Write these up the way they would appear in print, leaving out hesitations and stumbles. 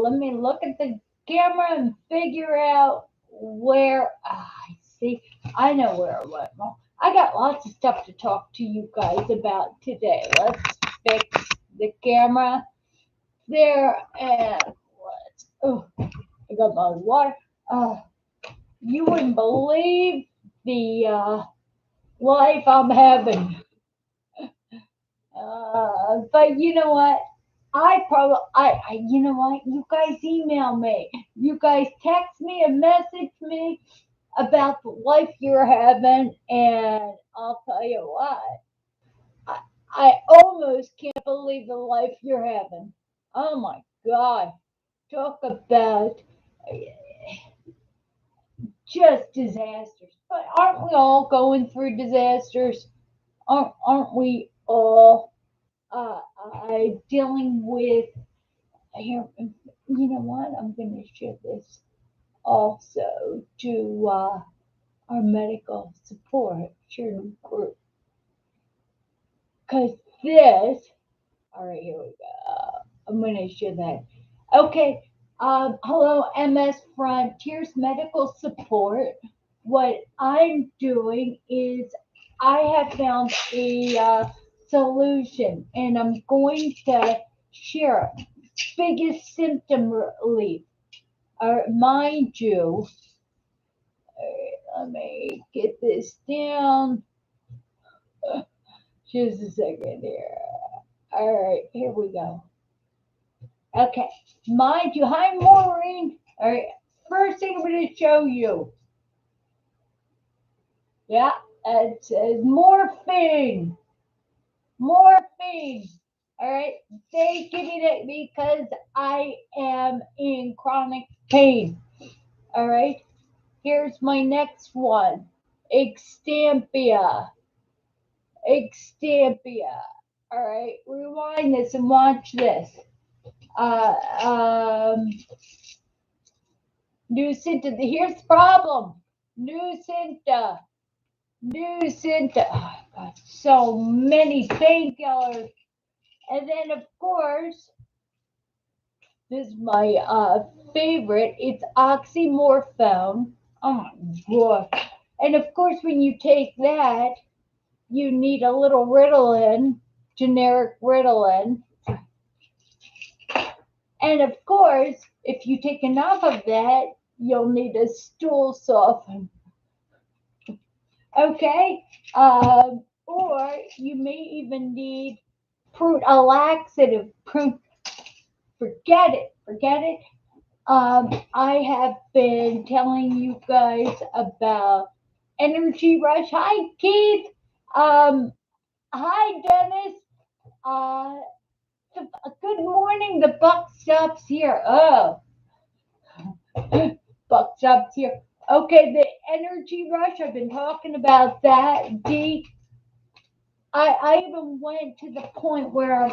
let me look at the camera and figure out where I see. I know where I went wrong. I got lots of stuff to talk to you guys about today. Let's fix the camera there and let's. Oh, I got my water. Uh, you wouldn't believe the life I'm having. But you know what? You know what? You guys email me. You guys text me and message me about the life you're having, and I'll tell you what, I, I almost can't believe the life you're having. Oh my God. Talk about just disasters. But aren't we all going through disasters? Aren't we all dealing with here? You know what? I'm going to share this also to our medical support cheering group. Because this, all right, here we go. I'm going to share that. Okay. Hello, MS Frontiers Medical Support. What I'm doing is I have found a solution and I'm going to share it. Biggest symptom relief. Mind you, let me get this down. Just a second here. All right, here we go. Okay, mind you, hi Maureen. All right, first thing I'm going to show you. Yeah, it says morphine. Morphine. All right, they give me that because I am in chronic pain. All right, here's my next one. Extampia. Extampia. All right, rewind this and watch this. Uh, um, Nucynta. Here's the problem. Nucynta. Nucynta. Oh, God, so many painkillers. And then, of course, this is my favorite. It's oxymorphone. Oh my God. And of course, when you take that, you need a little Ritalin, generic Ritalin. And of course, if you take enough of that, you'll need a stool softener. Okay? Or you may even need a laxative. Forget it. Forget it. I have been telling you guys about Energy Rush. Hi, Keith. Hi, Dennis. Uh, Good morning. The buck stops here. Oh, buck stops here. Okay, the Energy Rush. I've been talking about that. I even went to the point where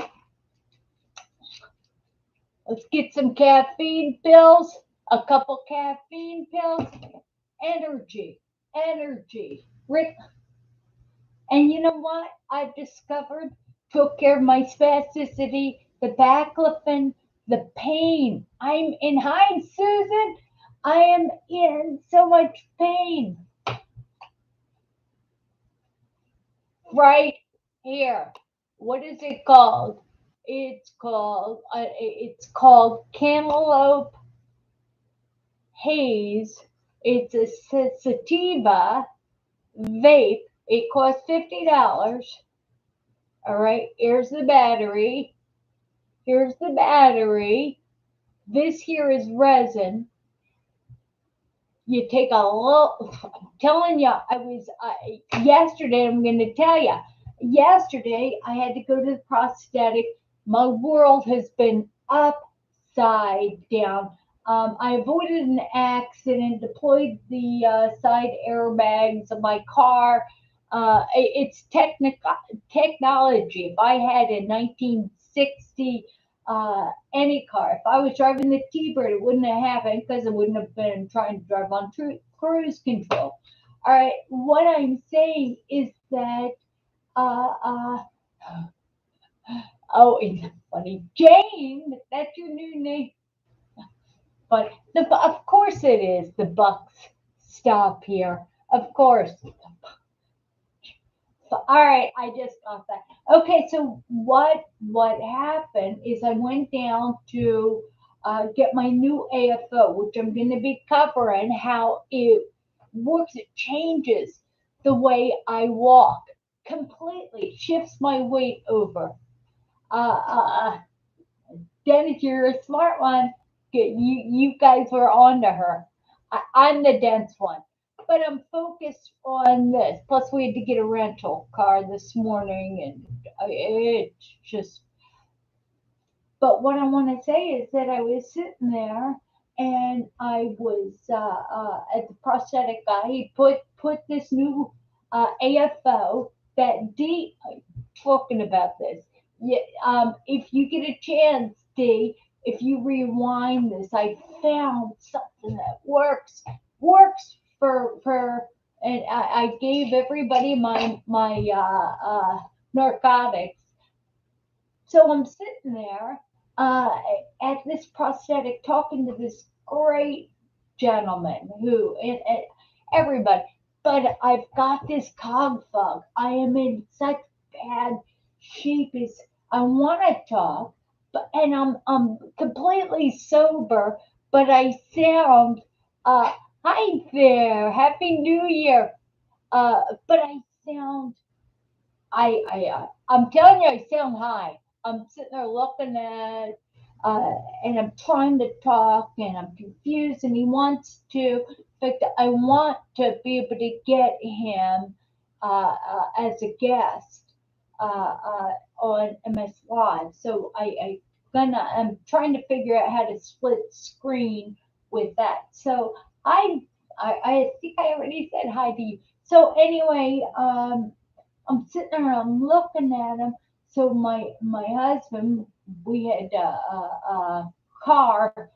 let's get some caffeine pills, a couple caffeine pills, energy, energy. Rick, and you know what? I've discovered took care of my spasticity, the baclofen, the pain. I'm in. Hi, Susan. I am in so much pain. Right here. What is it called? It's called cantaloupe haze. It's a sativa vape. It costs $50. All right. Here's the battery. Here's the battery. This here is resin. You take a little. I'm telling you, yesterday. I'm going to tell you. Yesterday, I had to go to the prosthetic. My world has been upside down. I avoided an accident, deployed the side airbags of my car. It's technology. If I had a 1960 any car, if I was driving the T-Bird, it wouldn't have happened because I wouldn't have been trying to drive on cruise control. All right, what I'm saying is that uh, uh, oh, it's funny. Jane, that's your new name. But of course it is. The bucks stop here. Of course. So, all right, I just got that. Okay, so what happened is I went down to get my new AFO, which I'm going to be covering how it works. It changes the way I walk completely, shifts my weight over. Uh, uh, Dennis, you're a smart one. You guys were on to her. I'm the dense one. But I'm focused on this. Plus, we had to get a rental car this morning, and it's just. But what I want to say is that I was sitting there, and I was at the prosthetic guy. He put this new AFO that D talking about this. Yeah, if you get a chance, D, if you rewind this, I found something that works for, and I gave everybody my narcotics. So I'm sitting there uh, at this prosthetic talking to this great gentleman who and everybody, but I've got this cog fog. I am in such bad shape. Is I want to talk, but and I'm completely sober, but I sound uh, hi there, Happy New Year. But I sound I'm telling you, I sound high. I'm sitting there looking at, and I'm trying to talk, and I'm confused, and he wants to. In fact, I want to be able to get him as a guest on MS Live. So I'm trying to figure out how to split screen with that. So I think I already said hi to you. So anyway, I'm sitting there, I'm looking at him. So my husband, we had a car.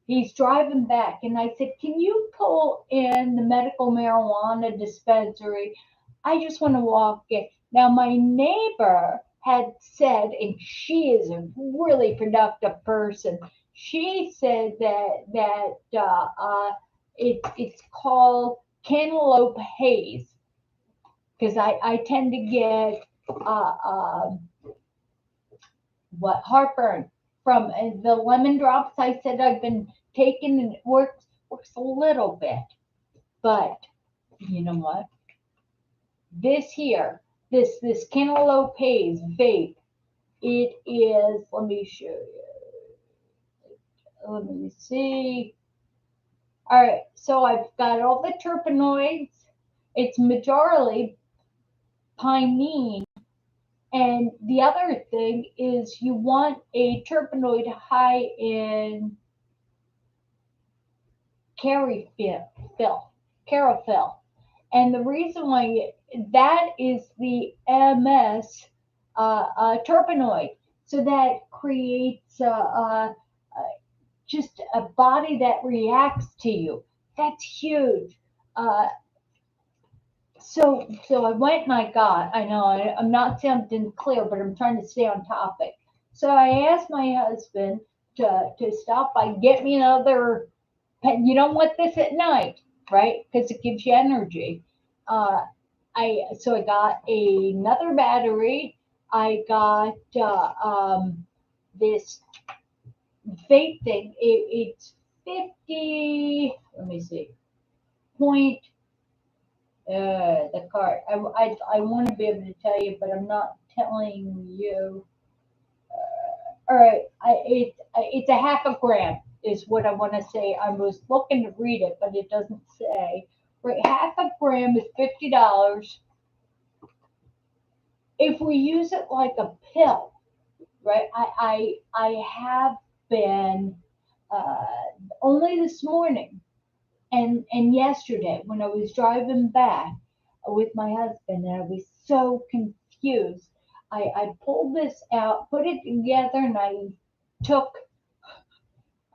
He's driving back, and I said, "Can you pull in the medical marijuana dispensary? I just want to walk in." Now my neighbor had said, and she is a really productive person. She said it's called cantaloupe haze because I tend to get uh, uh, heartburn from the lemon drops. I said I've been taking, and it works a little bit, but you know what? This here, this cantaloupe haze vape, it is. Let me show you. Let me see. All right, so I've got all the terpenoids. It's majorly pinene. And the other thing is you want a terpenoid high in carophil. And the reason why that is the MS terpenoid. So that creates just a body that reacts to you. That's huge. Uh, so I went and I know I'm not sounding clear, but I'm trying to stay on topic. So I asked my husband to stop by and get me another. You don't want this at night, right? Because it gives you energy. Uh, I got another battery. I got this vape thing. It's 50. Let me see. Point the card. I want to be able to tell you, but I'm not telling you. All right, it's a half a gram is what I want to say. I was looking to read it, but it doesn't say. Right, half a gram is $50. If we use it like a pill, right? I have been uh, only this morning and yesterday when I was driving back with my husband, and I was so confused. I pulled this out, put it together, and took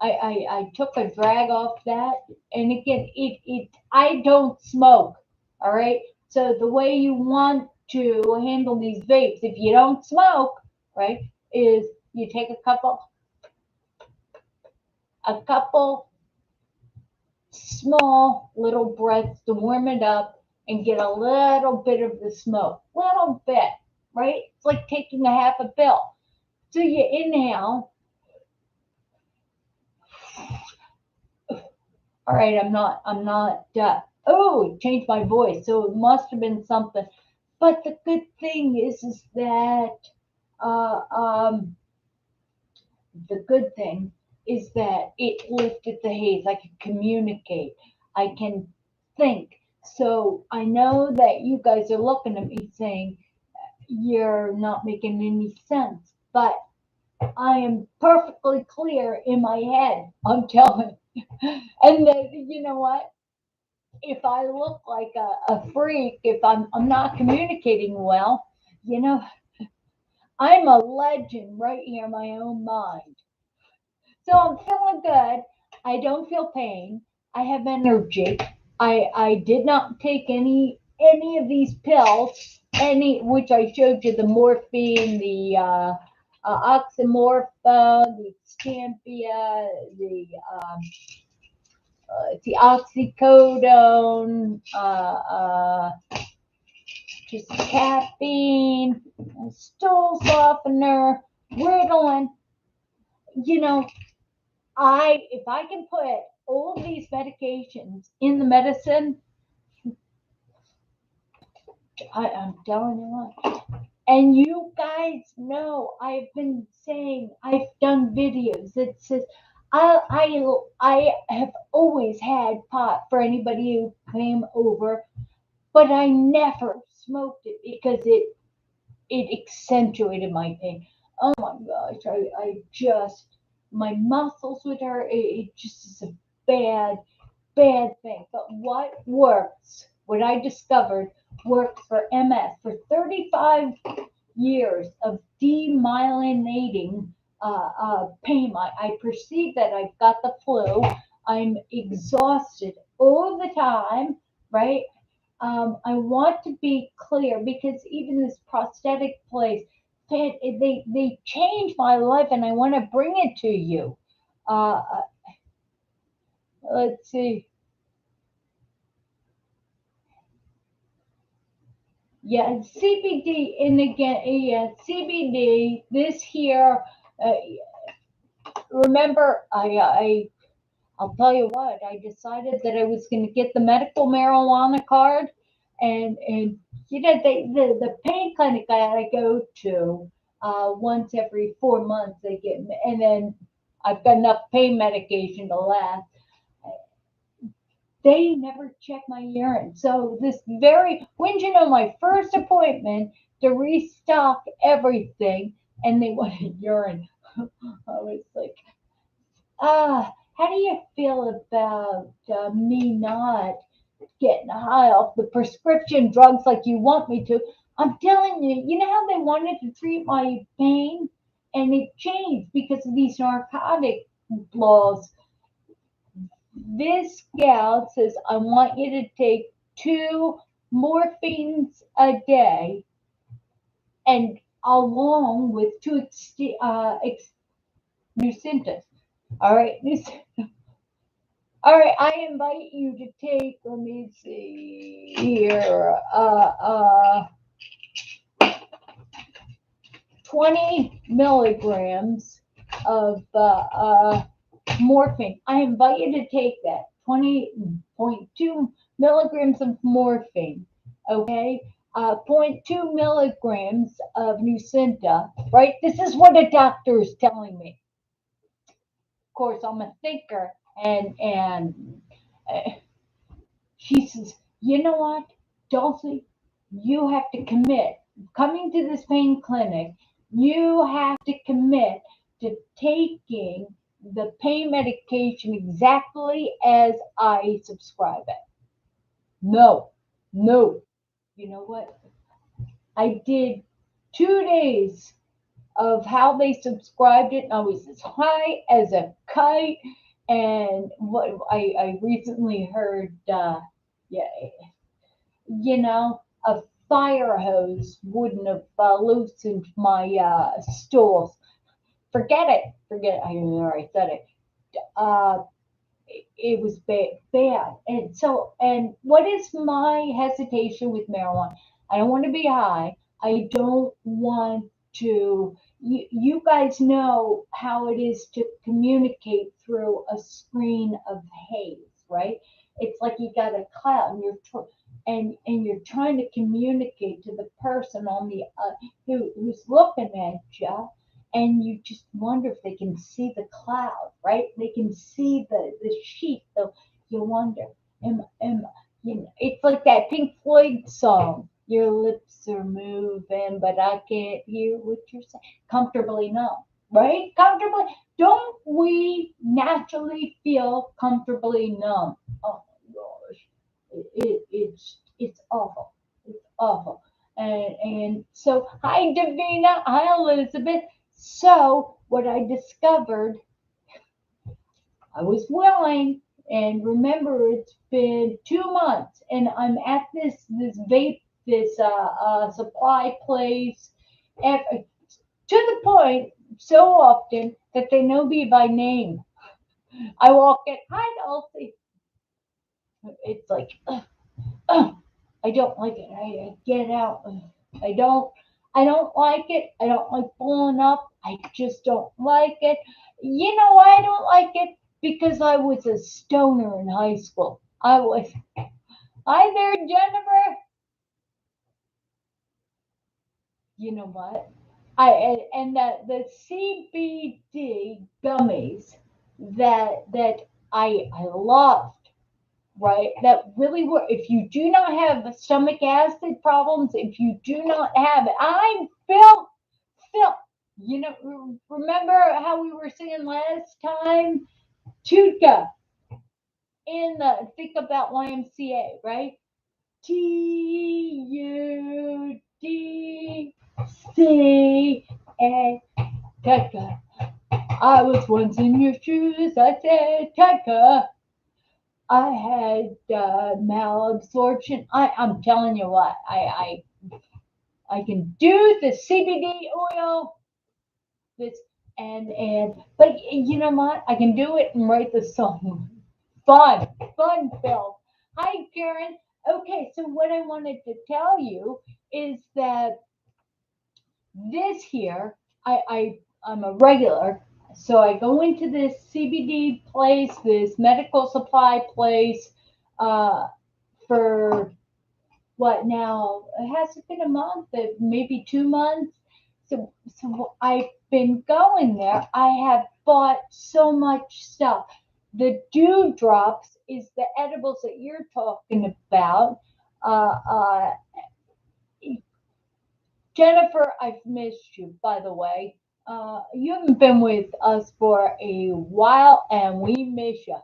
I took a drag off that. And again, it I don't smoke. All right. So the way you want to handle these vapes, if you don't smoke, right, is you take a couple a couple small little breaths to warm it up and get a little bit of the smoke. Little bit, right? It's like taking a half a pill. So you inhale. All right, changed my voice. So it must have been something. But the good thing is that, uh, um, the good thing is that it lifted the haze. I can communicate. I can think. So I know that you guys are looking at me saying, you're not making any sense. But I am perfectly clear in my head. I'm telling you. And then, you know what? If I look like a freak, if I'm not communicating well, you know, I'm a legend right here in my own mind. So I'm feeling good. I don't feel pain. I have energy. I did not take any of these pills, any which I showed you, the morphine, the oxymorphone, the Scampia, the oxycodone, just caffeine, stool softener, Ritalin. You know, if I can put all of these medications in the medicine, I'm telling you what. And you guys know I've been saying, I've done videos that says I have always had pot for anybody who came over, but I never smoked it because it accentuated my pain. Oh my gosh, I just, my muscles would hurt. It just is a bad thing. But what I discovered works for MS for 35 years of demyelinating pain. I perceive that I've got the flu. I'm exhausted all the time, right? I want to be clear because even this prosthetic place, they changed my life, and I want to bring it to you. Uh, let's see. Yeah, CBD, and again, yeah, CBD. This here, uh, remember, I'll tell you what. I decided that I was going to get the medical marijuana card, and the pain clinic I go to once every 4 months they get, and then I've got enough pain medication to last. They never check my urine. So when you know, my first appointment to restock everything, and they wanted urine. I was like, how do you feel about me not getting high off the prescription drugs like you want me to? I'm telling you, you know how they wanted to treat my pain? And it changed because of these narcotic laws. This gal says, I want you to take 2 morphines a day, and along with Nucentis. All right, all right. I invite you to take. Let me see here. 20 milligrams of morphine. I invite you to take that 20.2 milligrams of morphine. Okay. 0.2 milligrams of Nucynta. Right. This is what a doctor is telling me. Of course, I'm a thinker, and she says, you know what, Dulci, you have to commit. Coming to this pain clinic, you have to commit to taking the pain medication exactly as I subscribe it. No, no. You know what? I did 2 days of how they subscribed it, and I was as high as a kite. And what I recently heard, yeah, a fire hose wouldn't have loosened my stools. Forget it. I already said it. it was bad. And so, and what is my hesitation with marijuana? I don't want to be high. I don't want to. You guys know how it is to communicate through a screen of haze, right? It's like you got a cloud, and and you're trying to communicate to the person on the who's looking at you, and you just wonder if they can see the cloud, right? They can see the sheet. So you wonder, am it's like that Pink Floyd song. Your lips are moving, but I can't hear what you're saying. Comfortably numb, right? Comfortably. Don't we naturally feel comfortably numb? Oh my gosh, it's awful. It's awful. And so, hi Davina, hi Elizabeth. So, what I discovered, I was willing, and remember, it's been 2 months, and I'm at this vape, this supply place, and to the point so often that they know me by name. I walk in, hi Dulci. It's like, I don't like it. I get out. I don't. I don't like it. I don't like pulling up. I just don't like it. You know why I don't like it? Because I was a stoner in high school. I was. Hi there, Jennifer. You know what? And the CBD gummies that I loved, right? That really work. If you do not have stomach acid problems, if you do not have it, I'm Phil. You know, remember how we were singing last time? Tutka in the Think About YMCA, right? Tutka. Tutka. I was once in your shoes. I said, Tutka. I had malabsorption. I'm telling you what, I can do the CBD oil, this but you know what? I can do it and write the song. Fun, Phil. Hi, Karen. Okay, so what I wanted to tell you is that this here, I'm a regular, so I go into this CBD place, this medical supply place, for what now? It hasn't been a month, maybe 2 months. So I've been going there. I have bought so much stuff. The dewdrops is the edibles that you're talking about. Uh, uh, Jennifer, I've missed you, by the way. You haven't been with us for a while, and we miss you.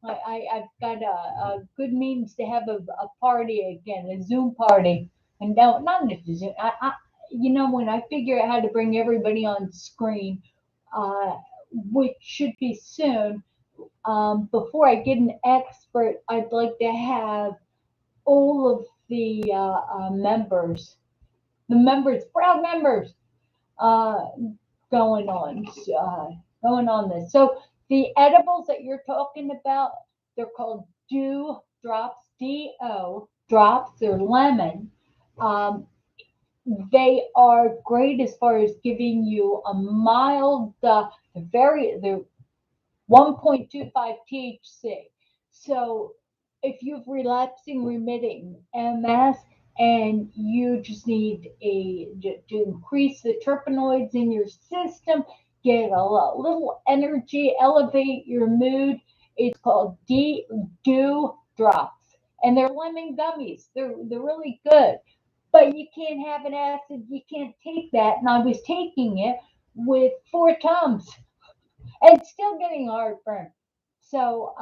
I've got a good means to have a party again, a Zoom party. And no, not a Zoom. You know, when I figure out how to bring everybody on screen, uh, which should be soon, before I get an expert, I'd like to have all of the members, proud members, uh, going on, going on this. So the edibles that you're talking about, they're called dew drops, DO drops. They're lemon. Um, they are great as far as giving you a mild, they're 1.25 THC. So if you've relapsing remitting MS and you just need to increase the terpenoids in your system, get a little energy, elevate your mood, it's called Dew Drops. And they're lemon gummies. They're really good. But you can't have an acid, you can't take that. And I was taking it with 4 Tums and still getting heartburn. So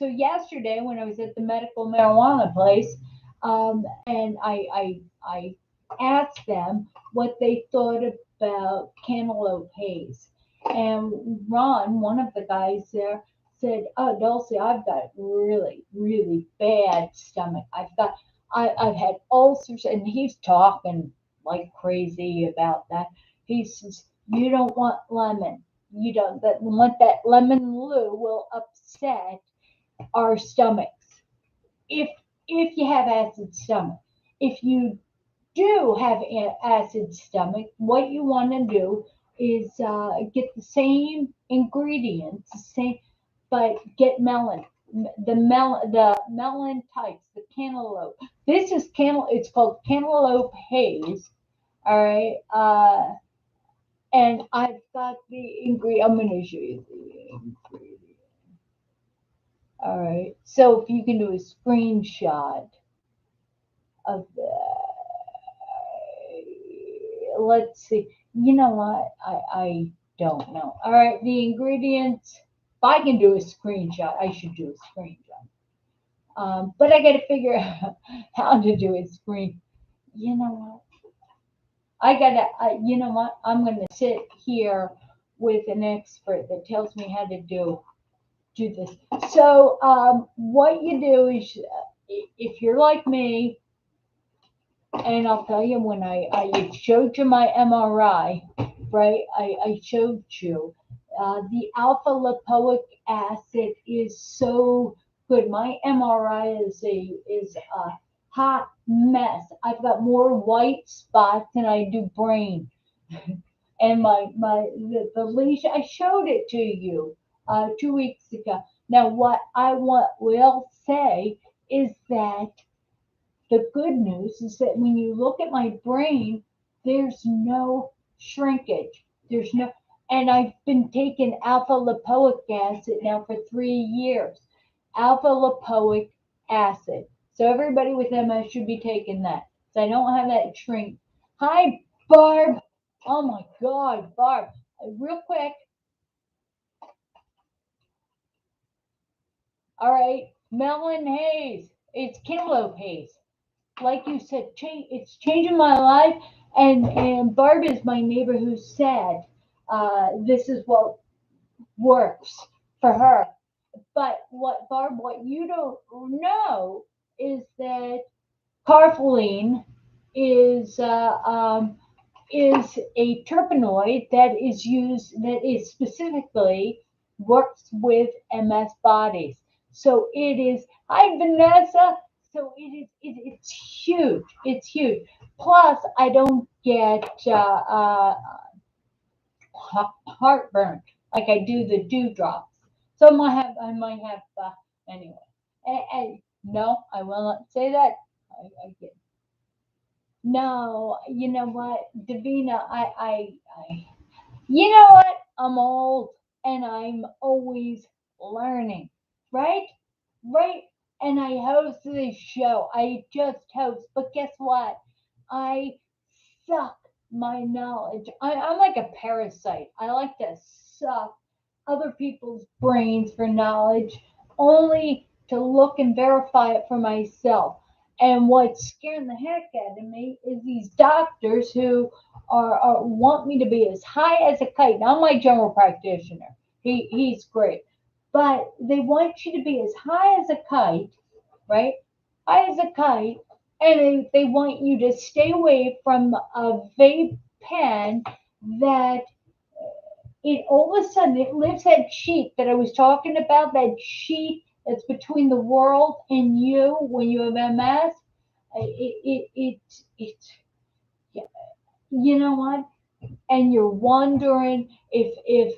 yesterday when I was at the medical marijuana place, and I asked them what they thought about cantaloupe haze, and Ron, one of the guys there, said, "Oh, Dulcie, I've got really bad stomach. I've had ulcers," and he's talking like crazy about that. He says, "You don't want lemon. that lemon glue will upset our stomachs. If you have acid stomach, if you do have acid stomach, what you want to do is get the same ingredients, but get melon. The melon types, the cantaloupe. This is It's called cantaloupe haze. All right. And I've got the ingredient. I'm going to show you the ingredient. All right. So if you can do a screenshot of let's see. You know what? I don't know. All right, the ingredients. If I can do a screenshot, I should do a screenshot. But I got to figure out how to do a screen. You know what? You know what? I'm gonna sit here with an expert that tells me how to do this. So what you do is, if you're like me, and I'll tell you, when I showed you my MRI, right? I showed you the alpha lipoic acid is so good. My MRI is a hot mess. I've got more white spots than I do brain. And the lesion, I showed it to you 2 weeks ago. Now, what I will say is that the good news is that when you look at my brain, there's no shrinkage. And I've been taking alpha lipoic acid now for 3 years. Alpha lipoic acid. So everybody with MS should be taking that. So I don't have that shrink. Hi, Barb. Oh my God, Barb. Real quick. All right, melon haze. It's cantaloupe haze. Like you said, it's changing my life. And Barb is my neighbor who said this is what works for her. But what you don't know is that carfulene is a terpenoid that is specifically works with MS bodies. So it is. Hi, Vanessa. So it's huge. It's huge. Plus, I don't get heartburn like I do the dewdrops. So I might have anyway. And no, I will not say that. I get. No, you know what, Davina, you know what? I'm old and I'm always learning, right? Right? And I host this show. I just host, but guess what? I suck my knowledge. I'm like a parasite. I like to suck other people's brains for knowledge only to look and verify it for myself. And what's scaring the heck out of me is these doctors who want me to be as high as a kite. Now, I'm my general practitioner. He's great. But they want you to be as high as a kite, right? High as a kite. And they want you to stay away from a vape pen that all of a sudden it lifts that sheet that I was talking about, that sheet that's between the world and you when you have MS. It you know what? And you're wondering if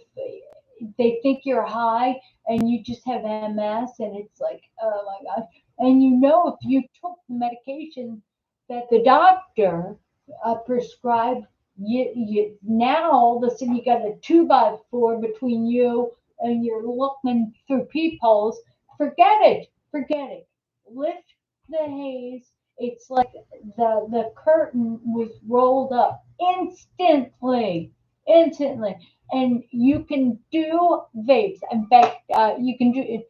they think you're high and you just have MS, and it's like, oh my gosh. And if you took the medication that the doctor prescribed, now all of a sudden you got a 2x4 between you and you're looking through peepholes. Forget it. Forget it. Lift the haze. It's like the curtain was rolled up instantly. Instantly. And you can do vapes. In fact, you can do it.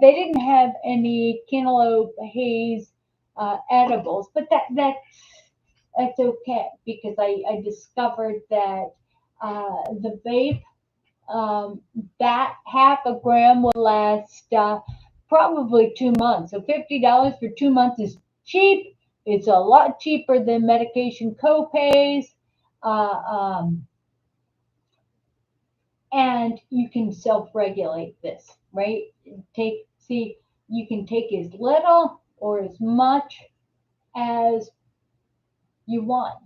They didn't have any cantaloupe haze edibles, but that's okay, because I discovered that the vape, that half a gram will last probably 2 months. So $50 for 2 months is cheap. It's a lot cheaper than medication copays. Uh, um, And you can self-regulate this, right? You can take as little or as much as you want.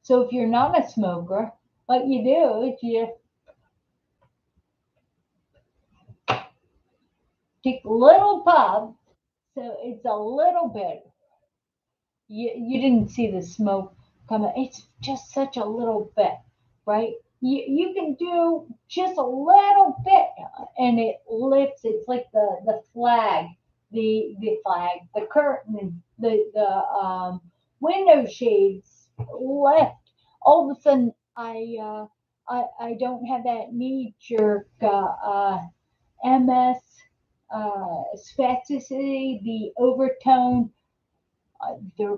So if you're not a smoker, what you do is you take little puffs, so it's a little bit. You didn't see the smoke coming. It's just such a little bit, right? You can do just a little bit, and it lifts. It's like the flag, the curtain, the window shades lift. All of a sudden, I don't have that knee jerk MS spasticity, the overtone. The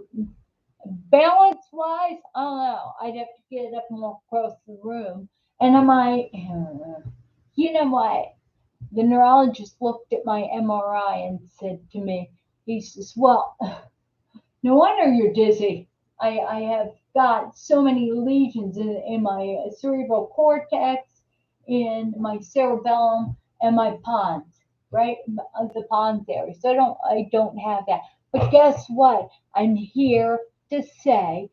balance wise, I don't know. I'd have to get up and walk across the room. And I'm like, you know what? The neurologist looked at my MRI and said to me, he says, well, no wonder you're dizzy. I have got so many lesions in my cerebral cortex, in my cerebellum, and my pons, right? The pons area. So I don't have that. But guess what? I'm here to say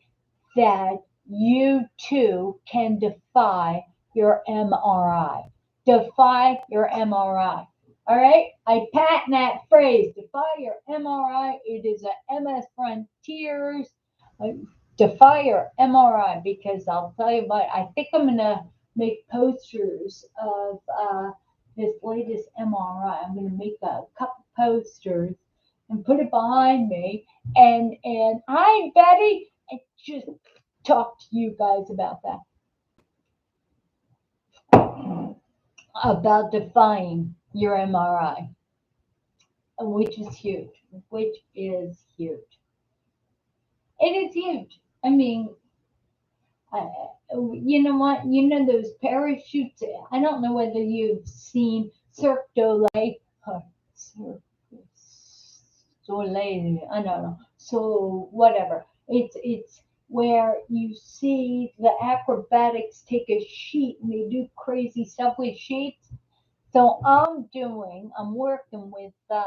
that you too can defy your MRI. Defy your MRI. All right? I patent that phrase, defy your MRI. It is a MS Frontiers. Defy your MRI, because I'll tell you what, I think I'm going to make posters of this latest MRI. I'm going to make a couple posters and put it behind me. And hi, Betty. I just talk to you guys about that, about defying your MRI, which is huge, which is huge. It is huge. I mean, you know what? You know those parachutes? I don't know whether you've seen Cirque du Soleil, Soleil, I don't know. So whatever. It's where you see the acrobatics take a sheet and they do crazy stuff with sheets. So I'm working with a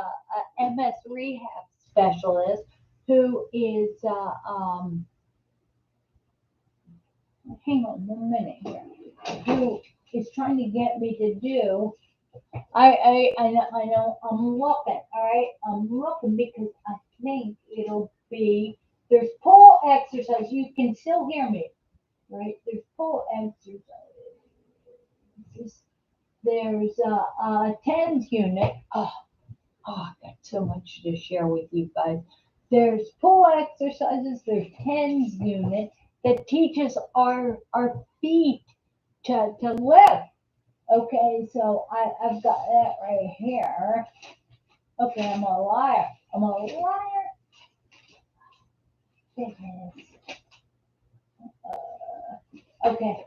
MS rehab specialist who is, hang on 1 minute here, who is trying to get me to do, I know, I'm looking, all right? I'm looking because I think it'll be, there's pull exercise, you can still hear me, right? There's pull exercise. There's a TENS unit. I've got so much to share with you guys. There's pull exercises, there's TENS unit that teaches our feet to lift. Okay, so I've got that right here. Okay, I'm a liar. I'm a liar. Okay.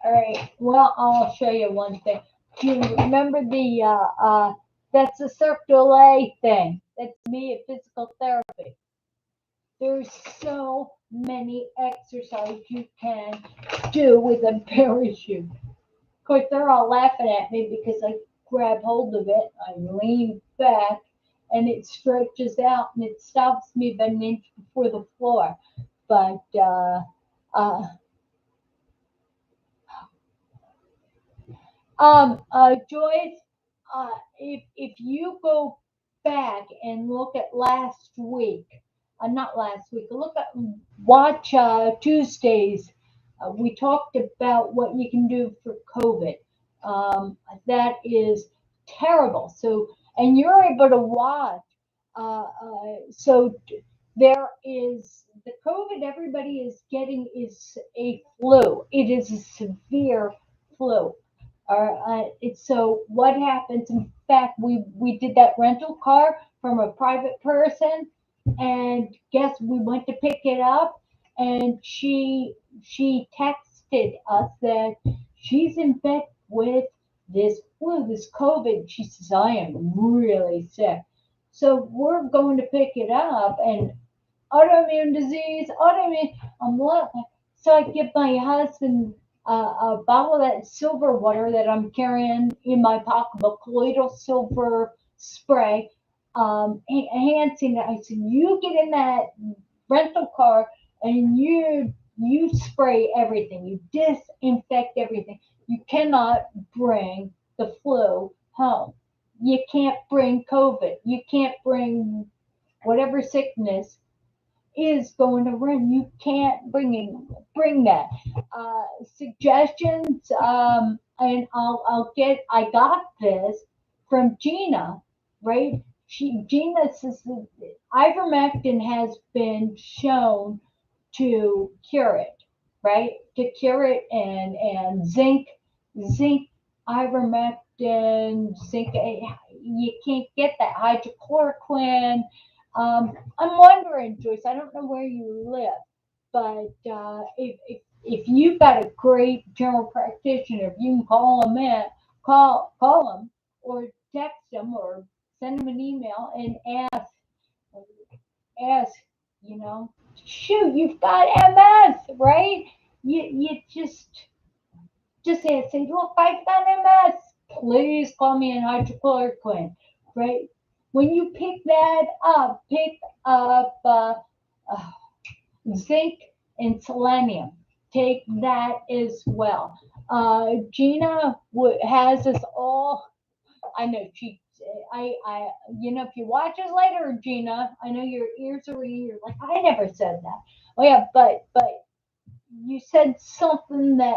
All right. Well, I'll show you one thing. Do you remember that's the Cirque du Soleil thing? That's me at physical therapy. There's so many exercises you can do with a parachute. Of course, they're all laughing at me because I grab hold of it, I lean back, and it stretches out and it stops me about an inch before the floor. But Joyce, if you go back and look at last week, not last week, watch Tuesdays. We talked about what you can do for COVID. That is terrible. So, and you're able to watch. So there is the COVID everybody is getting is a flu. It is a severe flu. So what happens? In fact, we did that rental car from a private person, and guess we went to pick it up, and she texted us that she's infected with this flu, this COVID. She says, I am really sick. So we're going to pick it up, and autoimmune disease, autoimmune. I'm looking. So I give my husband a bottle of that silver water that I'm carrying in my pocketbook, colloidal silver spray, hand sanitizer. I said, you get in that rental car and you spray everything. You disinfect everything. You cannot bring the flu home. You can't bring COVID. You can't bring whatever sickness is going to run. You can't bring that. Suggestions, and I got this from Gina, right? Gina says that ivermectin has been shown to cure it, right? To cure it, and zinc, ivermectin, zinc. You can't get that hydrochloroquine. I'm wondering, Joyce. I don't know where you live, but if you've got a great general practitioner, if you can call them in, call them, or text them, or send them an email and ask, you know, shoot, you've got MS, right? You just say, look, I've got MS. Please call me an hydrochloroquine, right? When you pick up uh, zinc and selenium. Take that as well. Gina has us all. I know if you watch us later, Gina, I know your ears are ringing. You're like, I never said that. Oh yeah, but you said something that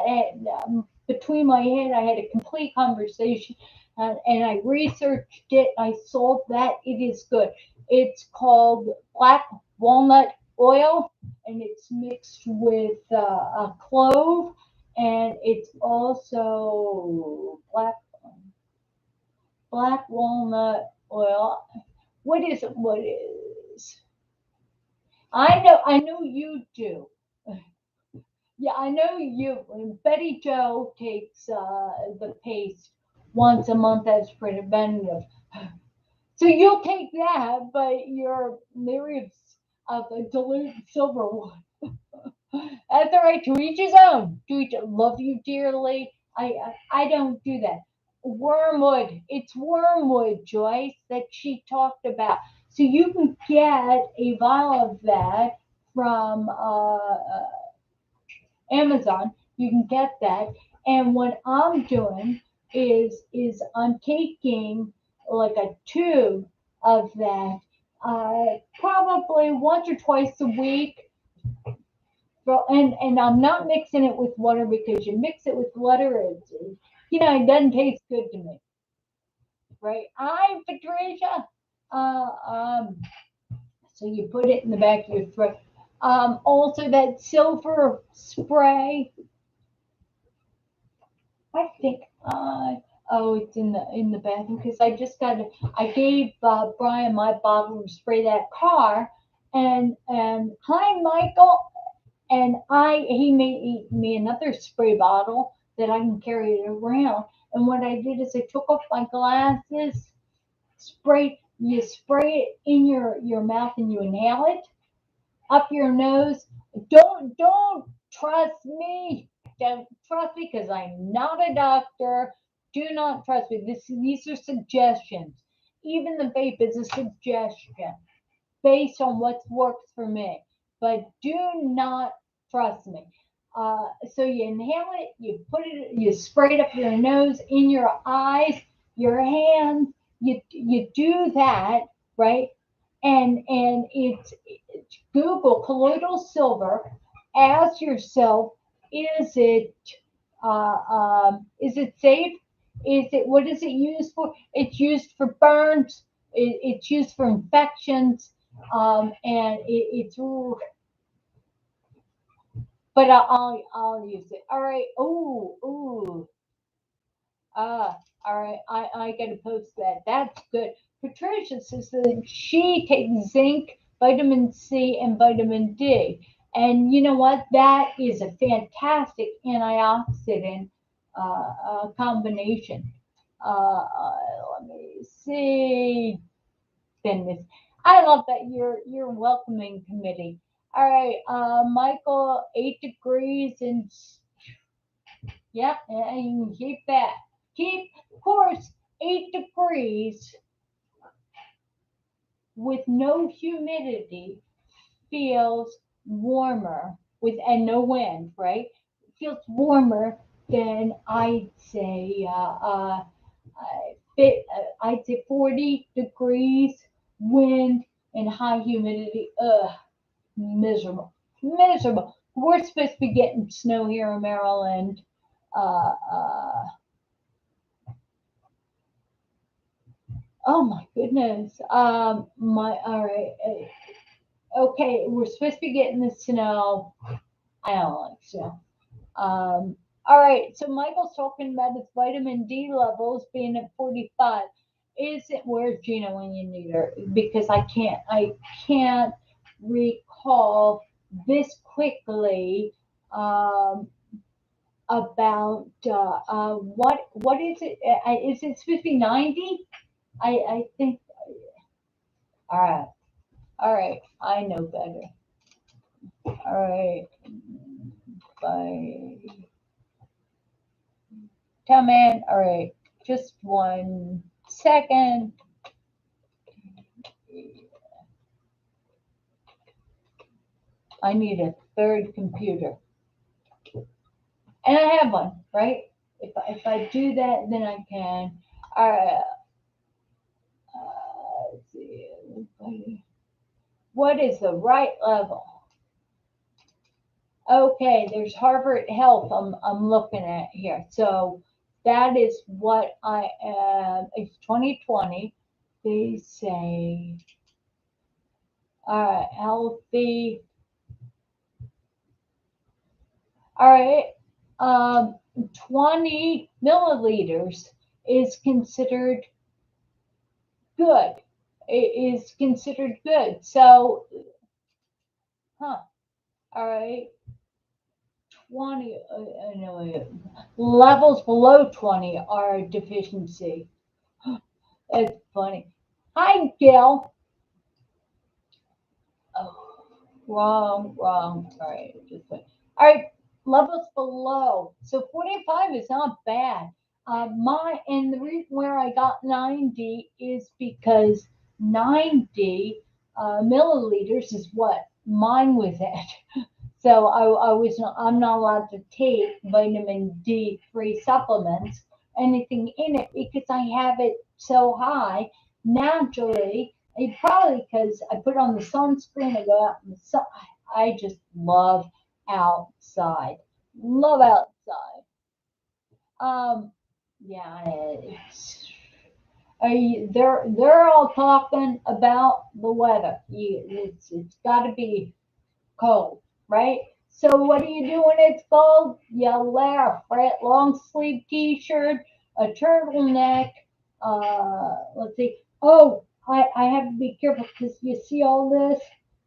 between my head, I had a complete conversation, and I researched it. I saw that it is good. It's called black walnut oil, and it's mixed with a clove, and it's also black walnut oil. What is it? What is? I know you do. Yeah, I know you. And Betty Joe takes the paste once a month as preventative. So you'll take that, but your myriads of the dilute silver one. That's all right. To each his own. Love you dearly. I don't do that. Wormwood. It's wormwood, Joyce, that she talked about. So you can get a vial of that from Amazon. You can get that. And what I'm doing is I'm taking like a tube of that, probably once or twice a week. And I'm not mixing it with water, because you mix it with water, it doesn't taste good to me, right? I'm Patricia. Uh, um, so you put it in the back of your throat. Also, that silver spray, I think. Oh, it's in the bathroom, because I just got it. I gave Brian my bottle to spray that car, and hi, Michael. And he made me another spray bottle that I can carry it around. And what I did is I took off my glasses, you spray it in your mouth, and you inhale it up your nose. Don't trust me. Don't trust me, because I'm not a doctor. Do not trust me. These are suggestions. Even the vape is a suggestion based on what works for me. But do not trust me. So you inhale it, you spray it up your nose, in your eyes, your hands. You do that, right? And it's Google colloidal silver. Ask yourself, is it safe? What is it used for? It's used for burns. It's used for infections. And it's, but I'll use it. All right. Ooh. All right. I gotta post that. That's good. Patricia says that she takes zinc, vitamin C, and vitamin D. And you know what? That is a fantastic antioxidant combination. Let me see. Goodness. I love that you're welcoming committee. All right, Michael, 8 degrees and Yeah, and you can keep that. Of course, 8 degrees with no humidity feels warmer with and no wind, right? Feels warmer than I'd say 40 degrees, wind and high humidity. Ugh, miserable, miserable. We're supposed to be getting snow here in Maryland. Uh, uh, oh my goodness. My all right. Okay, we're supposed to be getting the snow. I don't like snow. All right, so Michael's talking about his vitamin D levels being at 45. Isn't where's Gina when you need her? Because I can't recall this quickly about what is it? Is it supposed to be 90? I think. All right, all right. I know better. All right, bye. Come in. All right, just 1 second. I need a third computer. And I have one, right? If I do that, then I can. Let's see. What is the right level? Okay, there's Harvard Health I'm looking at here. So that is what I am. It's 2020. They say, all right, healthy. All right, 20 milliliters is considered good. It is considered good. So, huh? All right, 20. No, levels below 20 are a deficiency. That's funny. Hi, Gail. Oh, wrong, wrong. All right, just wait. All right, levels below. So 45 is not bad. And the reason where I got 90 is because 90 milliliters is what mine was at. So I'm not allowed to take vitamin D3 supplements, anything in it because I have it so high naturally. It probably because I put on the sunscreen. I go out in the sun. I just love outside. Love outside. Um, yeah, they're all talking about the weather. It's got to be cold, right? So what do you do when it's cold? You wear a long sleeve t-shirt, a turtleneck. Let's see. Oh, I have to be careful because you see all this.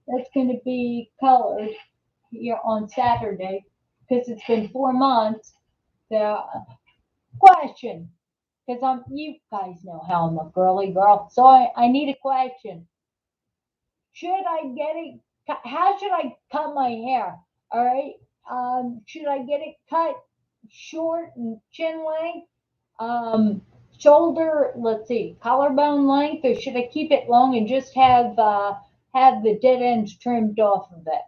That's going to be colored here on Saturday because it's been 4 months. The question, because you guys know how I'm a girly girl, so I need a question. Should I get it? How should I cut my hair? All right. Should I get it cut short and chin length? Shoulder, let's see, collarbone length, or should I keep it long and just have the dead ends trimmed off of it?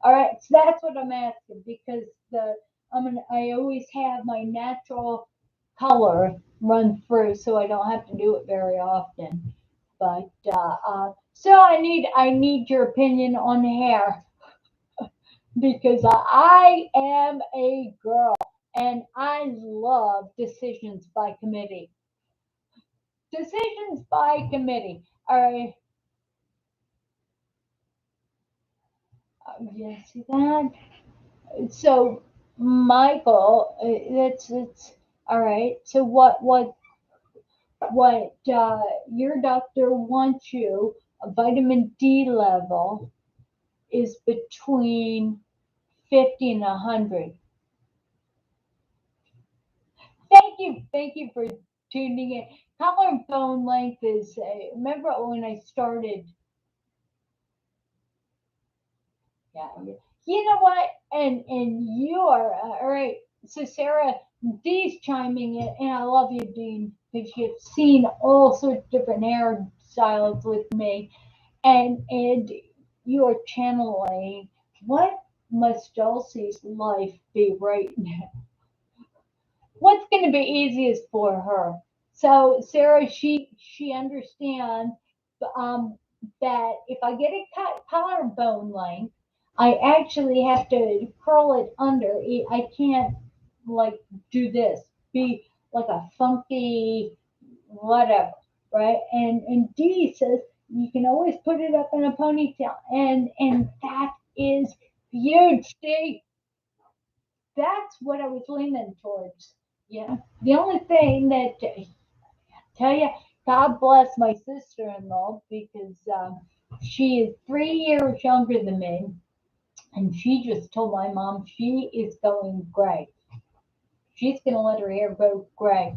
All right, so that's what I'm asking because I always have my natural color run through, so I don't have to do it very often. But so I need your opinion on hair because I am a girl and I love decisions by committee. Decisions by committee. All right. You see that? So, Michael, it's all right. So, what your doctor wants you a vitamin D level is between 50 and 100. Thank you for tuning in. Collarbone length is. Remember when I started. Yeah. You know what? And you are all right. So Sarah, Dee's chiming in, and I love you, Dean, because you've seen all sorts of different hairstyles with me, and you are channeling what must Dulcie's life be right now? What's going to be easiest for her? So Sarah, she understands um, that if I get a collarbone length, I actually have to curl it under. I can't like do this, be like a funky whatever, right? And Dee says you can always put it up in a ponytail, and that is huge, Dee. That's what I was leaning towards. Yeah. The only thing that tell you, God bless my sister-in-law because she is 3 years younger than me, and she just told my mom she is going gray. She's gonna let her hair go gray.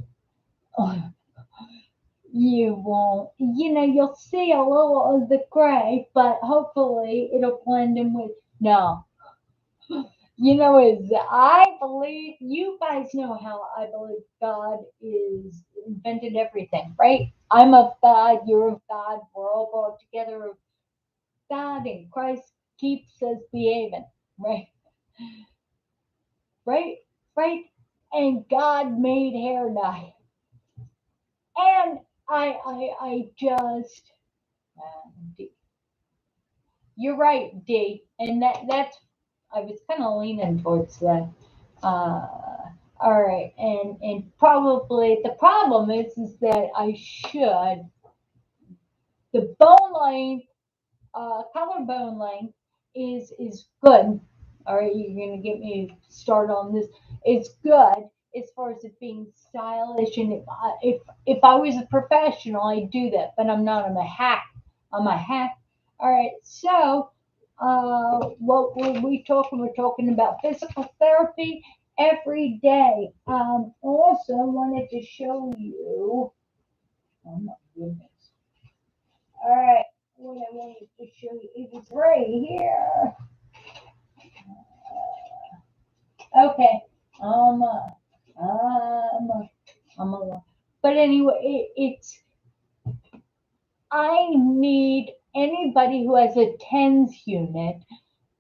You won't. You'll see a little of the gray, but hopefully it'll blend in with. No, is I believe you guys know how I believe God is invented everything, right? I'm of God, you're of God, we're all brought together of God, and Christ keeps us behaving, right? Right? Right? And God made hair dye. And I just, uh, you're right, D. And that's, I was kind of leaning towards that. Uh, all right, and probably the problem is that I should the bone length, collarbone length is good. All right, you're gonna get me started on this. It's good as far as it being stylish, and if I was a professional, I'd do that, but I'm not. I'm a hack. I'm a hack. All right, so what were we talking? We're talking about physical therapy every day. Also wanted to show you. Oh my goodness. All right, what I wanted to show you, it was right here. Okay, um, um, but anyway, it's I need anybody who has a tens unit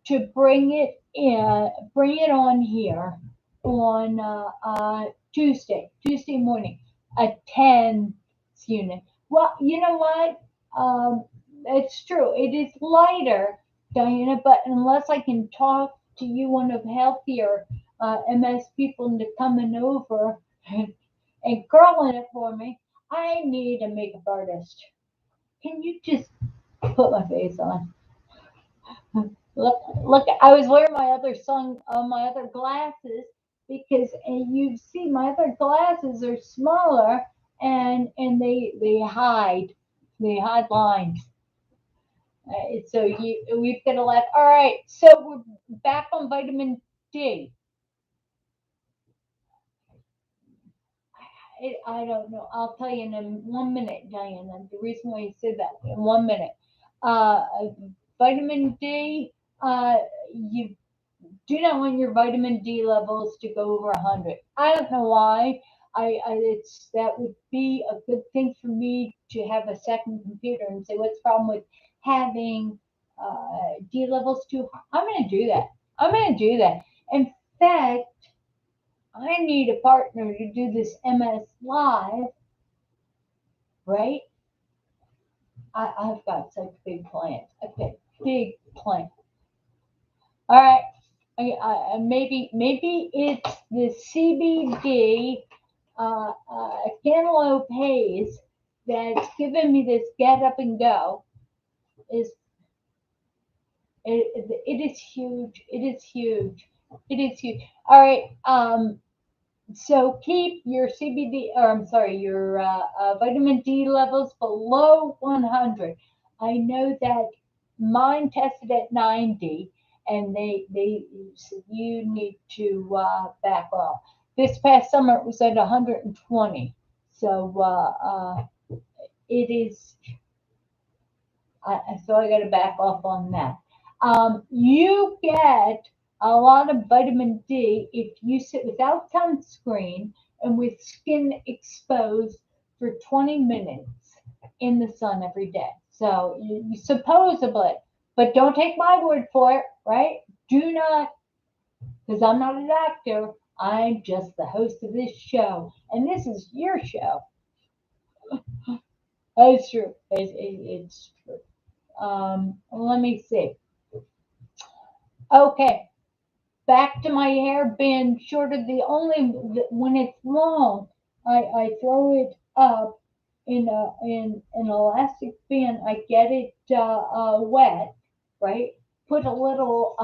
to bring it on here on Tuesday morning, a tens unit. Well, you know what? It's true. It is lighter, Diana, but unless I can talk to you one of healthier MS people into coming over and curling it for me, I need a makeup artist. Can you just put my face on? Look! I was wearing my other glasses because you see, my other glasses are smaller and they hide lines. So we've got to let. All right, so we're back on vitamin D. I don't know. I'll tell you in 1 minute, Diana. The reason why you said that in 1 minute. Uh, vitamin D. You do not want your vitamin D levels to go over 100. I don't know why. It's that would be a good thing for me to have a second computer and say what's the problem with having D levels too high. I'm going to do that. I'm going to do that. In fact, I need a partner to do this MS live, right? I've got such big plans. I've got big plans. All right. Maybe it's the CBD cantaloupe haze that's giving me this get up and go. Is it is huge. It is huge. It is huge. All right. So keep your CBD, or I'm sorry, your vitamin D levels below 100. I know that mine tested at 90, and they said you need to back off. This past summer it was at 120, so it is. So I got to back off on that. You get a lot of vitamin D if you sit without sunscreen and with skin exposed for 20 minutes in the sun every day. So you supposedly, but don't take my word for it, right? Do not, because I'm not a doctor. I'm just the host of this show, and this is your show. It's true. It's true. Let me see. Okay, back to my hair being shorter. The only when it's long, I throw it up in an elastic band. I get it wet, right? Put a little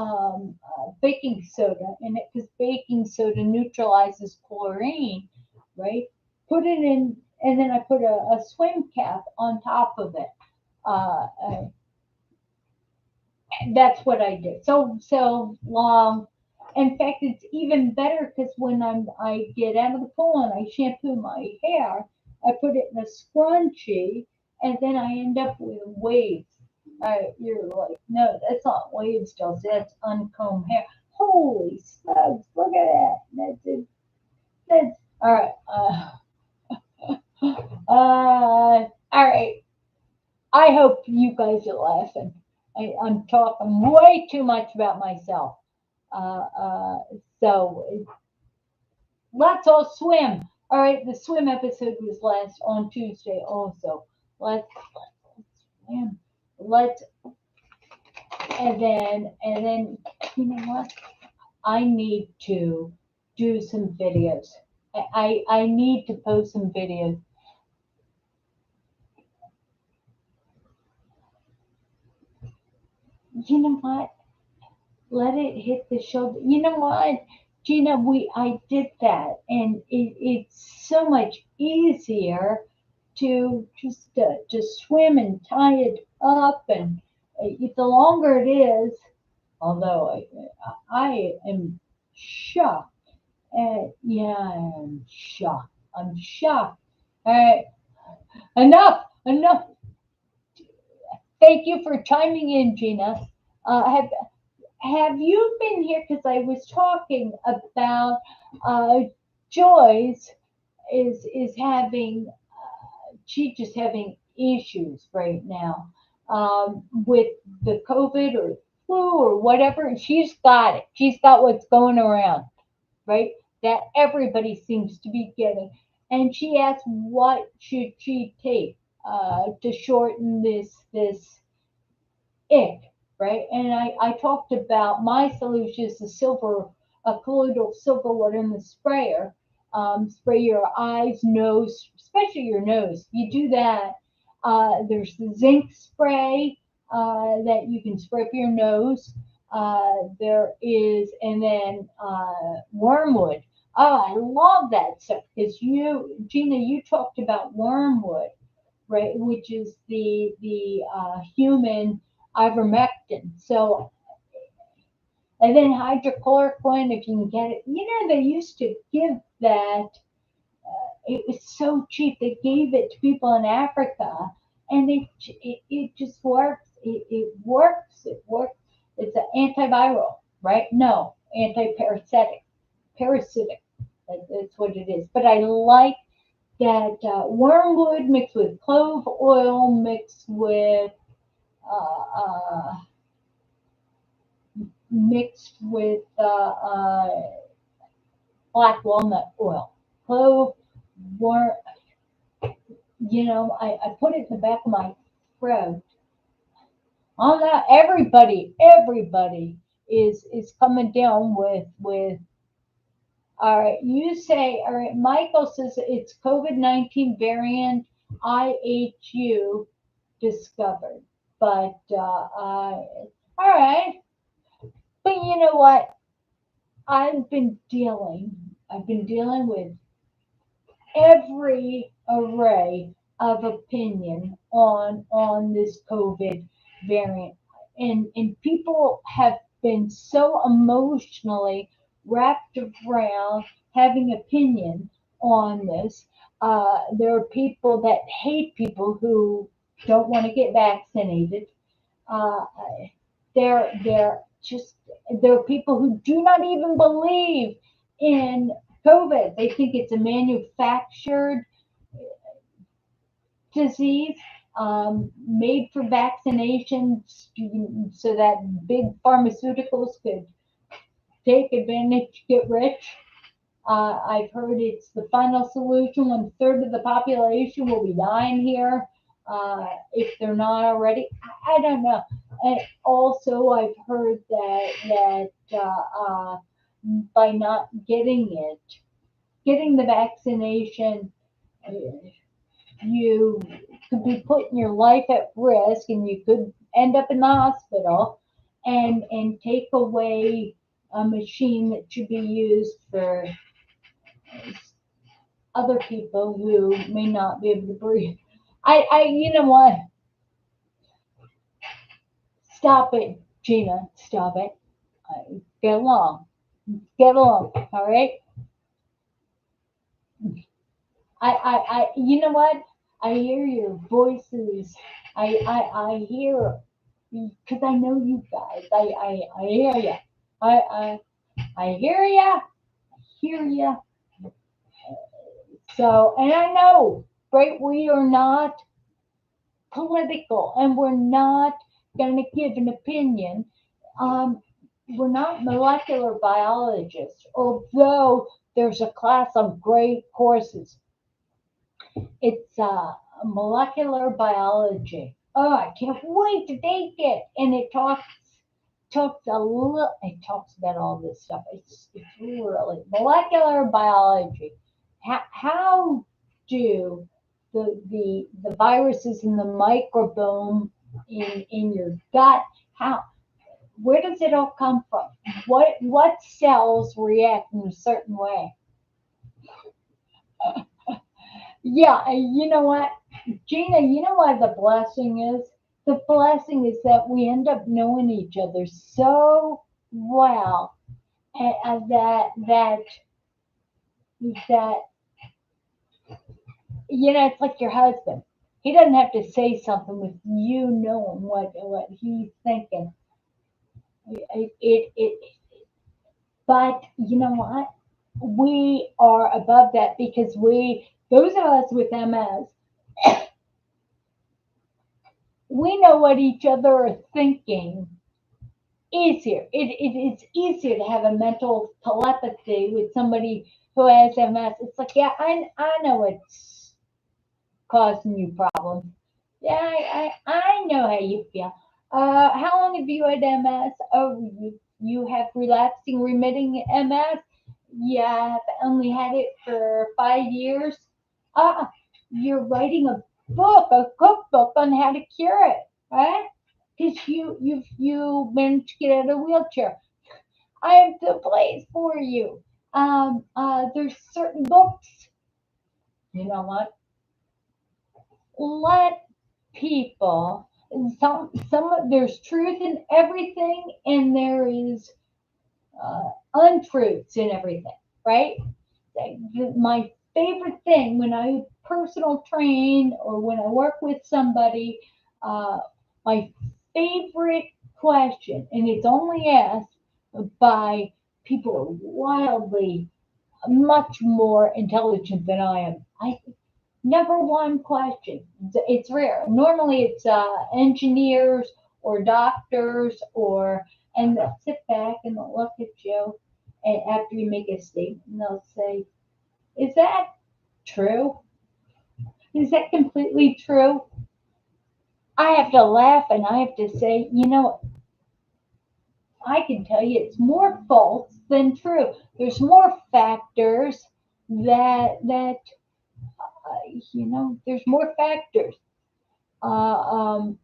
baking soda in it because baking soda neutralizes chlorine, right? Put it in, and then I put a swim cap on top of it. Uh, that's what I did. So long. In fact, it's even better because when I get out of the pool and I shampoo my hair, I put it in a scrunchie, and then I end up with waves. You're like, no, that's not waves, Dulce. That's uncombed hair. Holy smokes! Look at that. That's it. That's all right. All right. I hope you guys are laughing. I'm talking way too much about myself. Uh, uh, so let's all swim. All right, the swim episode was last on Tuesday also. Let's swim. Let's and then you know what? I need to do some videos. I need to post some videos. You know what? Let it hit the shoulder. You know what, Gina? I did that, and it's so much easier to just swim and tie it up, and the longer it is, although I am shocked. Yeah, I am shocked. I'm shocked. All right, enough. Thank you for chiming in, Gina. Have you been here? Because I was talking about uh, Joyce is having she's just having issues right now with the COVID or flu or whatever, and she's got it. She's got what's going around, right? That everybody seems to be getting, and she asked what should she take to shorten this ick, right? And I talked about my solution is a colloidal silver water in the sprayer. Spray your eyes, nose, especially your nose. You do that. There's the zinc spray that you can spray for your nose. There is, and then wormwood. Oh, I love that stuff because Gina, you talked about wormwood, right? Which is the human ivermectin. So, and then hydrochloroquine, if you can get it. You know, they used to give that. It was so cheap. They gave it to people in Africa, and it just works. It works. It works. It's an antiviral, right? No, antiparasitic. Parasitic. That's what it is. But I like that wormwood mixed with clove oil uh, mixed with black walnut oil. Clove, worm, I put it in the back of my throat. On that, everybody is coming down with. All right, you say. All right, Michael says it's COVID-19 variant IHU discovered, but all right. But you know what? I've been dealing with every array of opinion on this COVID variant. And people have been so emotionally wrapped around having opinion on this. There are people that hate people who don't want to get vaccinated. Uh, there just, there are people who do not even believe in COVID. They think it's a manufactured disease, made for vaccinations so that big pharmaceuticals could take advantage, get rich. I've heard it's the final solution. 1/3 of the population will be dying here if they're not already. I don't know. And also, I've heard that by not getting the vaccination, uh, you could be putting your life at risk, and you could end up in the hospital, and take away a machine that should be used for other people who may not be able to breathe. You know what? Stop it, Gina. Stop it. Get along. Get along. All right. You know what? I hear your voices. I hear, because I know you guys. I hear you. I hear you. Hear you. So, and I know, right? We are not political, and we're not going to give an opinion. Um, we're not molecular biologists, although there's a class of great courses. It's molecular biology. Oh, I can't wait to take it. And it talks a little. It talks about all this stuff. It's really molecular biology. How do the viruses in the microbiome in your gut, how, where does it all come from? What cells react in a certain way? Yeah, and you know what, Gina, you know what the blessing is? The blessing is that we end up knowing each other so well, and that it's like your husband. He doesn't have to say something with you knowing what he's thinking. It but you know what? We are above that, because those of us with MS, we know what each other are thinking easier. It's easier to have a mental telepathy with somebody who has MS. It's like, yeah, I know it's causing you problems. Yeah, I know how you feel. How long have you had MS? Oh, you have relapsing remitting MS? Yeah, I've only had it for 5 years. Ah, you're writing a cookbook on how to cure it, right? Because you managed to get out of a wheelchair. I have the place for you. There's certain books. You know what? Let people, there's truth in everything, and there is untruths in everything, right? My favorite thing when I personal train or when I work with somebody, uh, my favorite question, and it's only asked by people who are wildly much more intelligent than I am. Number one question. It's rare. Normally, it's engineers or doctors, and they'll sit back and they'll look at you, and after you make a statement, and they'll say, "Is that true? Is that completely true?" I have to laugh, and I have to say, I can tell you it's more false than true. There's more factors there's more factors uh, um,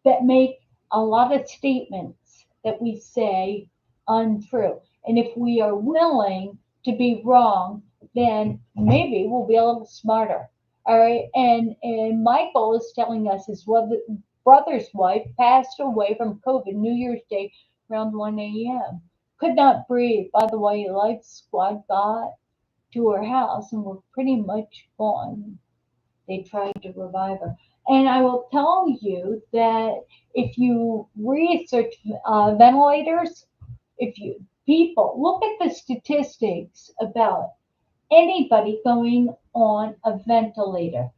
that make a lot of statements that we say untrue. And if we are willing to be wrong, then maybe we'll be a little smarter. All right. And Michael is telling us his brother's wife passed away from COVID New Year's Day around 1 a.m. Could not breathe. By the way, Life Squad got to her house and were pretty much gone. They tried to revive her. And I will tell you that if you research ventilators, if you people look at the statistics about anybody going on a ventilator,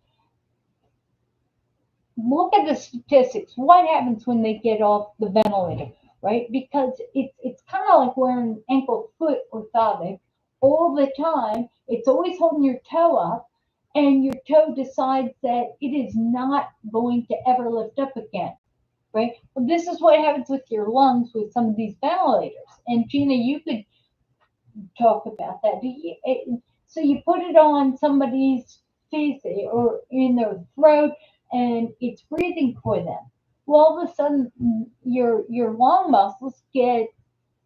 look at the statistics. What happens when they get off the ventilator, right? Because it's kind of like wearing ankle foot orthotic all the time. It's always holding your toe up, and your toe decides that it is not going to ever lift up again, right? Well, this is what happens with your lungs with some of these ventilators. And Gina, you could talk about that. So you put it on somebody's face or in their throat, and it's breathing for them. Well, all of a sudden, your lung muscles get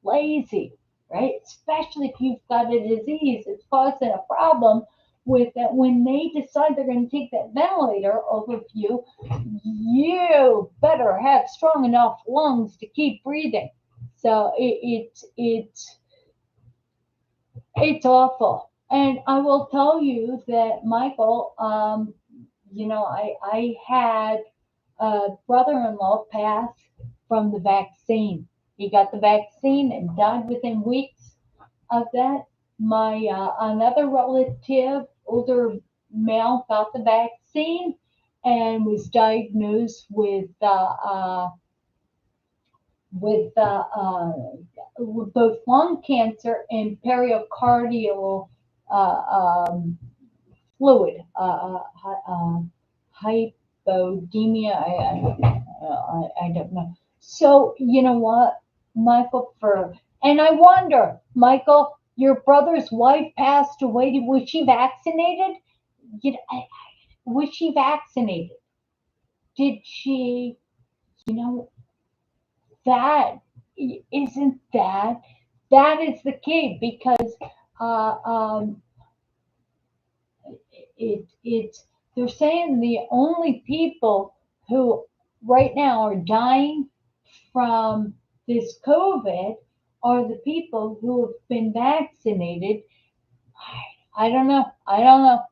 lazy, right? Especially if you've got a disease that's causing a problem with that. When they decide they're going to take that ventilator off of you, you better have strong enough lungs to keep breathing. So it's awful. And I will tell you that, Michael, I had a brother-in-law pass from the vaccine. He got the vaccine and died within weeks of that. My another relative, older male, got the vaccine and was diagnosed with both lung cancer and pericardial fluid, hypodemia. I don't know. So you know what, Michael? And I wonder, Michael, your brother's wife passed away. Was she vaccinated? Was she vaccinated? Did she? You know that isn't that is the key because uh, um, it's they're saying the only people who right now are dying from this COVID are the people who have been vaccinated. I don't know. I don't know.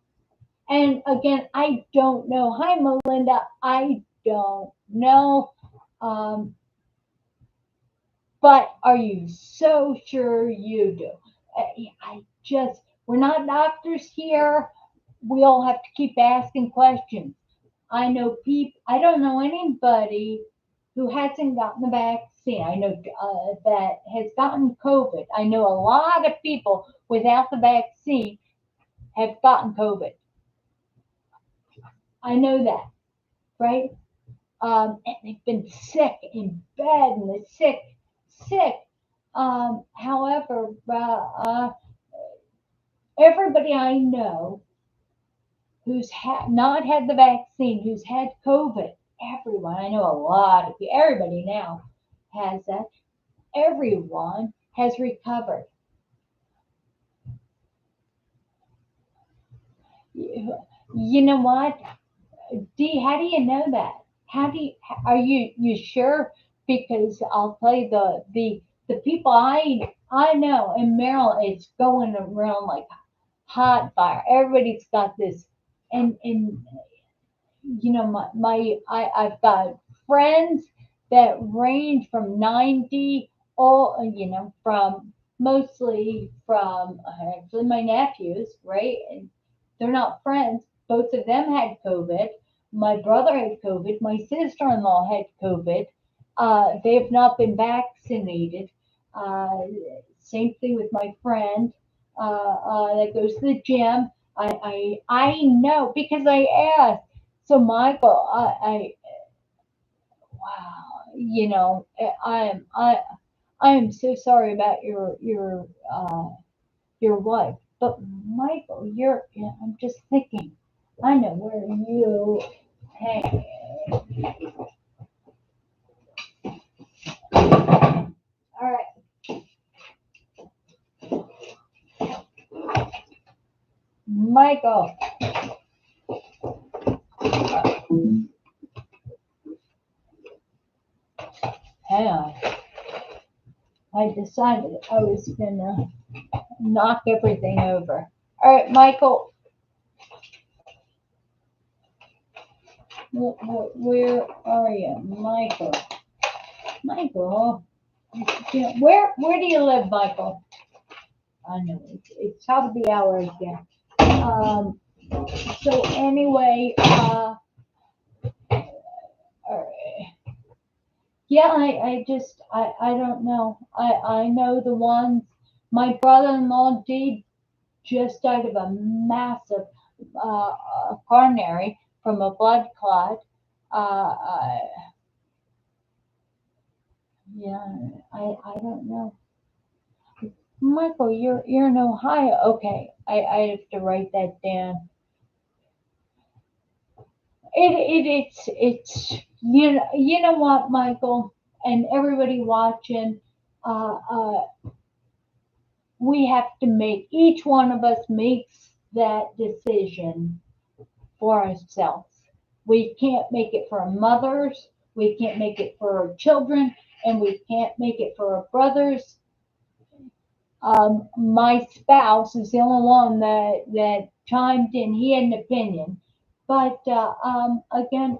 And again, I don't know. Hi, Melinda. I don't know. Um, but are you so sure you do? We're not doctors here. We all have to keep asking questions. I don't know anybody who hasn't gotten the vaccine. I know that has gotten COVID. I know a lot of people without the vaccine have gotten COVID. I know that, right? And they've been sick in bed and they're sick. However, everybody I know who's not had the vaccine, who's had COVID, everyone, I know a lot of people, everybody now has that, everyone has recovered. You know what? Dee, how do you know that? Are you sure? Because I'll tell you the people I know in Maryland, it's going around like hot fire. Everybody's got this, and I've got friends that range from 90, all from mostly from actually my nephews, right? And they're not friends. Both of them had COVID. My brother had COVID. My sister-in-law had COVID. They have not been vaccinated. Uh, Same thing with my friend that goes to the gym. I know because I asked. So Michael, wow, I am so sorry about your wife. But Michael, I'm just thinking, I know where you hang. All right, Michael. Hang on. I decided I was gonna knock everything over. All right, Michael. Where are you, Michael? Michael, where do you live, Michael? I know it's top of the hour again. So anyway, yeah, I don't know. I know the ones. My brother-in-law did just died of a massive coronary from a blood clot. Uh, uh, yeah, I don't know. Michael, you're in Ohio. Okay, I have to write that down. It's you know what, Michael, and everybody watching. Uh, uh, we have to make each one of us makes that decision for ourselves. We can't make it for our mothers, we can't make it for our children, and we can't make it for our brothers. My spouse is the only one that chimed in. He had an opinion, but again,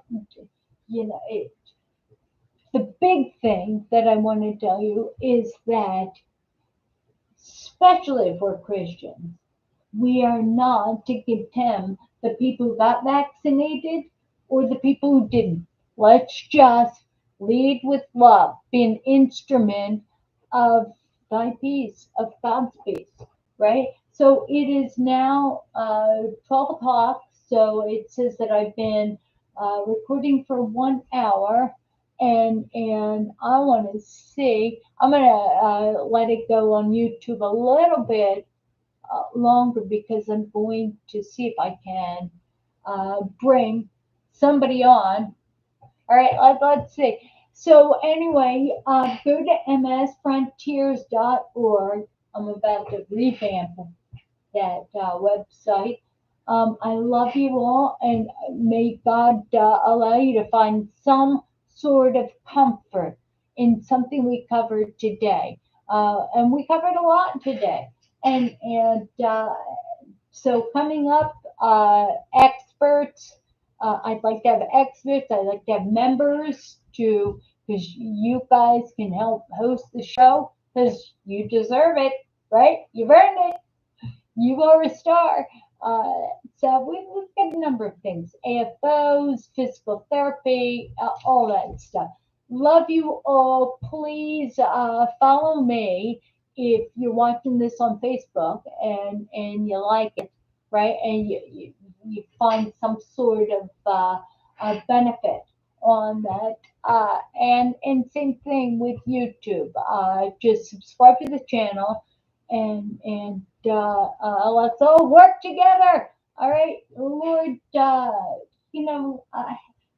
it, the big thing that I want to tell you is that, especially if we're Christians, we are not to condemn the people who got vaccinated or the people who didn't. Let's just lead with love, be an instrument of thy peace, of God's peace, right? So it is now 12 o'clock. So it says that I've been recording for 1 hour. And I want to see. I'm gonna let it go on YouTube a little bit longer because I'm going to see if I can bring somebody on. All right, let's see. So anyway, go to msfrontiers.org. I'm about to revamp that website. I love you all, and may God allow you to find some sort of comfort in something we covered today. And we covered a lot today. And so coming up, experts. I'd like to have experts. I'd like to have members to, because you guys can help host the show because you deserve it, right? You've earned it. You are a star. So we've got a number of things: AFOs, physical therapy, all that stuff. Love you all. Please follow me if you're watching this on Facebook and you like it, right? And you find some sort of benefit on that. And same thing with YouTube. Just subscribe to the channel and let's all work together. All right, Lord,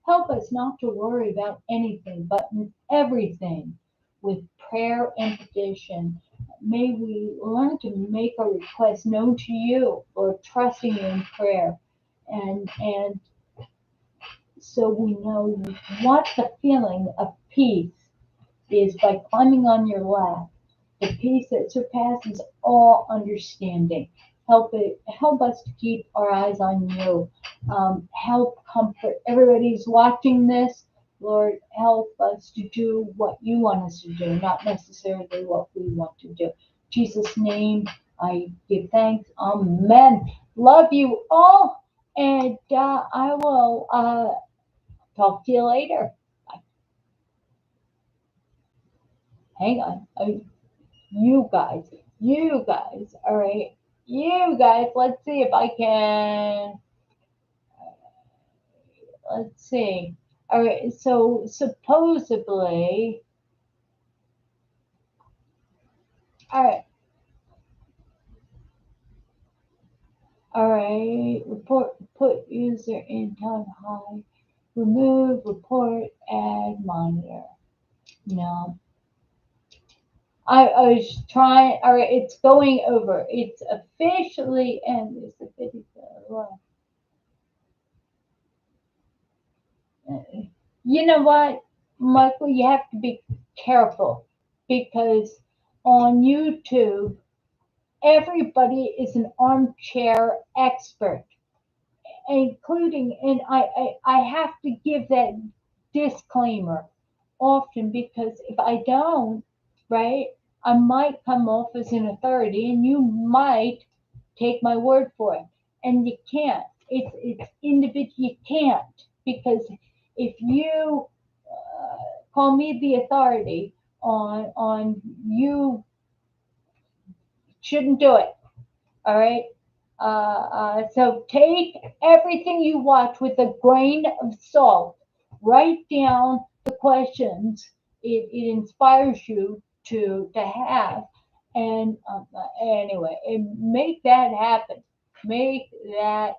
help us not to worry about anything, but in everything with prayer and petition. May we learn to make our requests known to you, or trusting you in prayer, and so we know what the feeling of peace is by climbing on your lap, the peace that surpasses all understanding. Help us to keep our eyes on you. Help comfort everybody who's watching this. Lord, help us to do what you want us to do, not necessarily what we want to do. In Jesus' name, I give thanks. Amen. Love you all, and I will talk to you later. Hang on. You guys, all right, you guys, let's see if I can, let's see, all right, so supposedly, all right, report, put user in time high, remove, report, add, monitor, no. I was trying, all right, it's going over, it's officially ended, it's officially, you know what, Michael, you have to be careful because on YouTube, everybody is an armchair expert. including, and I have to give that disclaimer often, because if I don't, right, I might come off as an authority and you might take my word for it. And you can't. It's individual. You can't, because if you call me the authority on you shouldn't do it. All right. So take everything you watch with a grain of salt. Write down the questions it inspires you to have, and anyway, and make that happen. Make that,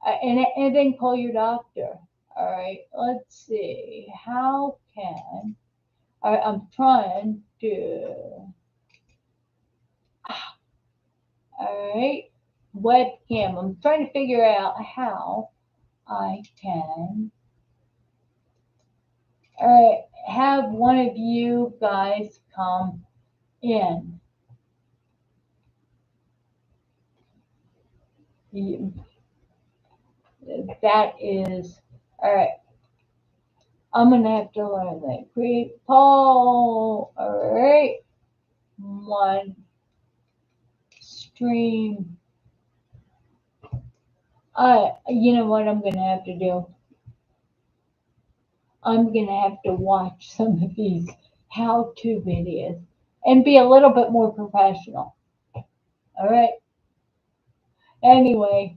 and then call your doctor. All right. Let's see. How can I'm trying to. All right. Webcam. I'm trying to figure out how I can have one of you guys come in. That is all right. I'm gonna have to learn that. Create poll. All right. One stream. You know what I'm gonna have to do? I'm gonna have to watch some of these how-to videos and be a little bit more professional. All right. Anyway,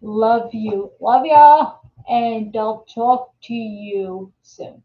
love you. Love y'all. And I'll talk to you soon.